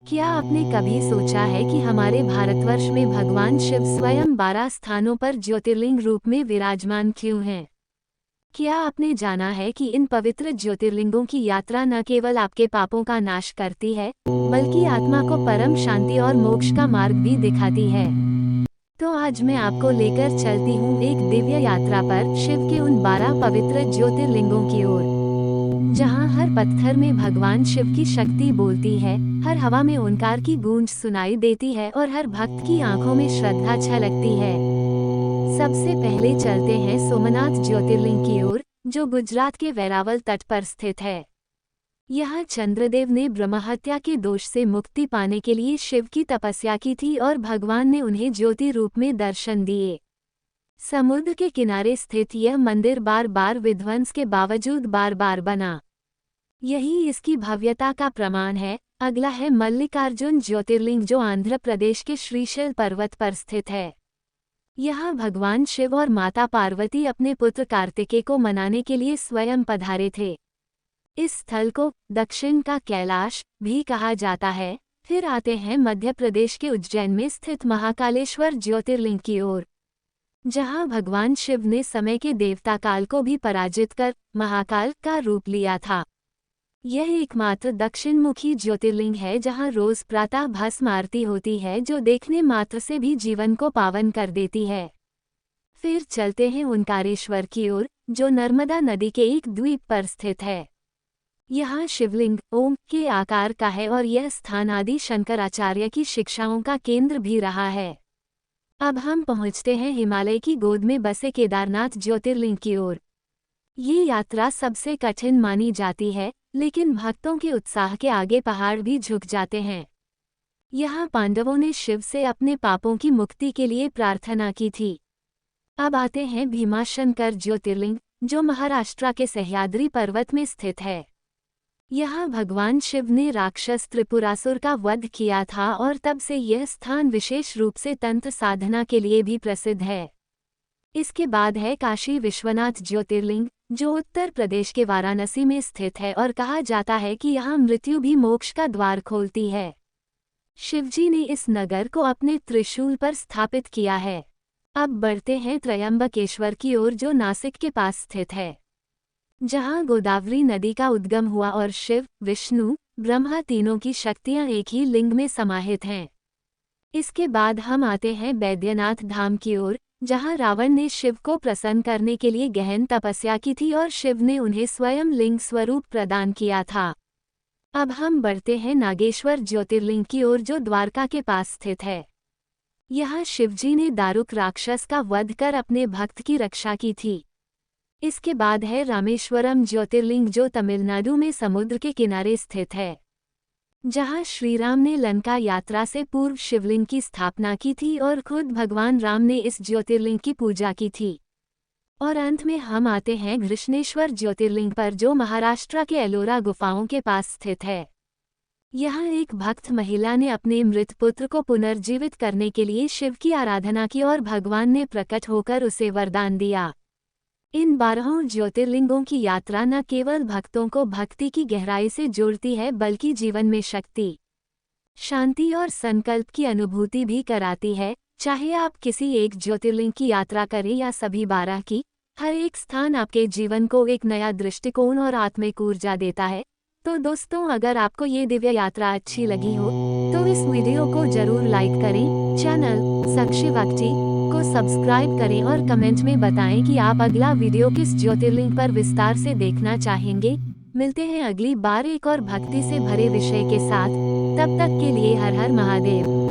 क्या आपने कभी सोचा है कि हमारे भारतवर्ष में भगवान शिव स्वयं 12 स्थानों पर ज्योतिर्लिंग रूप में विराजमान क्यों हैं? क्या आपने जाना है कि इन पवित्र ज्योतिर्लिंगों की यात्रा न केवल आपके पापों का नाश करती है, बल्कि आत्मा को परम शांति और मोक्ष का मार्ग भी दिखाती है। तो आज मैं आपको लेकर चलती हूँ एक दिव्य यात्रा पर, शिव के उन 12 पवित्र ज्योतिर्लिंगों की ओर, जहाँ हर पत्थर में भगवान शिव की शक्ति बोलती है, हर हवा में ओंकार की गूंज सुनाई देती है और हर भक्त की आंखों में श्रद्धा छलकती है। सबसे पहले चलते हैं सोमनाथ ज्योतिर्लिंग की ओर, जो गुजरात के वेरावल तट पर स्थित है। यहाँ चंद्रदेव ने ब्रह्महत्या के दोष से मुक्ति पाने के लिए शिव की तपस्या की थी और भगवान ने उन्हें ज्योति रूप में दर्शन दिए। समुद्र के किनारे स्थित यह मंदिर बार बार विध्वंस के बावजूद बार बार बना, यही इसकी भव्यता का प्रमाण है। अगला है मल्लिकार्जुन ज्योतिर्लिंग, जो आंध्र प्रदेश के श्रीशैल पर्वत पर स्थित है। यहाँ भगवान शिव और माता पार्वती अपने पुत्र कार्तिकेय को मनाने के लिए स्वयं पधारे थे। इस स्थल को दक्षिण का कैलाश भी कहा जाता है। फिर आते हैं मध्य प्रदेश के उज्जैन में स्थित महाकालेश्वर ज्योतिर्लिंग की ओर, जहाँ भगवान शिव ने समय के देवता काल को भी पराजित कर महाकाल का रूप लिया था। यह एकमात्र दक्षिणमुखी ज्योतिर्लिंग है जहाँ रोज प्रातः भस्म आरती होती है, जो देखने मात्र से भी जीवन को पावन कर देती है। फिर चलते हैं ओंकारेश्वर की ओर, जो नर्मदा नदी के एक द्वीप पर स्थित है। यहाँ शिवलिंग ओम के आकार का है और यह स्थान आदि शंकराचार्य की शिक्षाओं का केंद्र भी रहा है। अब हम पहुँचते हैं हिमालय की गोद में बसे केदारनाथ ज्योतिर्लिंग की ओर। ये यात्रा सबसे कठिन मानी जाती है, लेकिन भक्तों के उत्साह के आगे पहाड़ भी झुक जाते हैं। यहाँ पांडवों ने शिव से अपने पापों की मुक्ति के लिए प्रार्थना की थी। अब आते हैं भीमाशंकर ज्योतिर्लिंग, जो महाराष्ट्र के सह्याद्री पर्वत में स्थित है। यहाँ भगवान शिव ने राक्षस त्रिपुरासुर का वध किया था और तब से यह स्थान विशेष रूप से तंत्र साधना के लिए भी प्रसिद्ध है। इसके बाद है काशी विश्वनाथ ज्योतिर्लिंग, जो उत्तर प्रदेश के वाराणसी में स्थित है और कहा जाता है कि यहाँ मृत्यु भी मोक्ष का द्वार खोलती है। शिवजी ने इस नगर को अपने त्रिशूल पर स्थापित किया है। अब बढ़ते हैं त्रयंबकेश्वर की ओर, जो नासिक के पास स्थित है, जहाँ गोदावरी नदी का उद्गम हुआ और शिव, विष्णु, ब्रह्मा तीनों की शक्तियाँ एक ही लिंग में समाहित हैं। इसके बाद हम आते हैं बैद्यनाथ धाम की ओर, जहाँ रावण ने शिव को प्रसन्न करने के लिए गहन तपस्या की थी और शिव ने उन्हें स्वयं लिंग स्वरूप प्रदान किया था। अब हम बढ़ते हैं नागेश्वर ज्योतिर्लिंग की ओर, जो द्वारका के पास स्थित है। यहाँ शिवजी ने दारुक राक्षस का वध कर अपने भक्त की रक्षा की थी। इसके बाद है रामेश्वरम ज्योतिर्लिंग, जो तमिलनाडु में समुद्र के किनारे स्थित है, जहाँ श्रीराम ने लंका यात्रा से पूर्व शिवलिंग की स्थापना की थी और खुद भगवान राम ने इस ज्योतिर्लिंग की पूजा की थी। और अंत में हम आते हैं घृष्णेश्वर ज्योतिर्लिंग पर, जो महाराष्ट्र के एलोरा गुफाओं के पास स्थित है। यहाँ एक भक्त महिला ने अपने मृत पुत्र को पुनर्जीवित करने के लिए शिव की आराधना की और भगवान ने प्रकट होकर उसे वरदान दिया। इन 12 ज्योतिर्लिंगों की यात्रा न केवल भक्तों को भक्ति की गहराई से जोड़ती है, बल्कि जीवन में शक्ति, शांति और संकल्प की अनुभूति भी कराती है। चाहे आप किसी एक ज्योतिर्लिंग की यात्रा करें या सभी 12 की, हर एक स्थान आपके जीवन को एक नया दृष्टिकोण और आत्मिक ऊर्जा देता है। तो दोस्तों, अगर आपको ये दिव्य यात्रा अच्छी लगी हो तो इस वीडियो को जरूर लाइक करें, चैनल साक्षी भक्ति को सब्सक्राइब करें और कमेंट में बताएं कि आप अगला वीडियो किस ज्योतिर्लिंग पर विस्तार से देखना चाहेंगे। मिलते हैं अगली बार एक और भक्ति से भरे विषय के साथ। तब तक के लिए हर हर महादेव।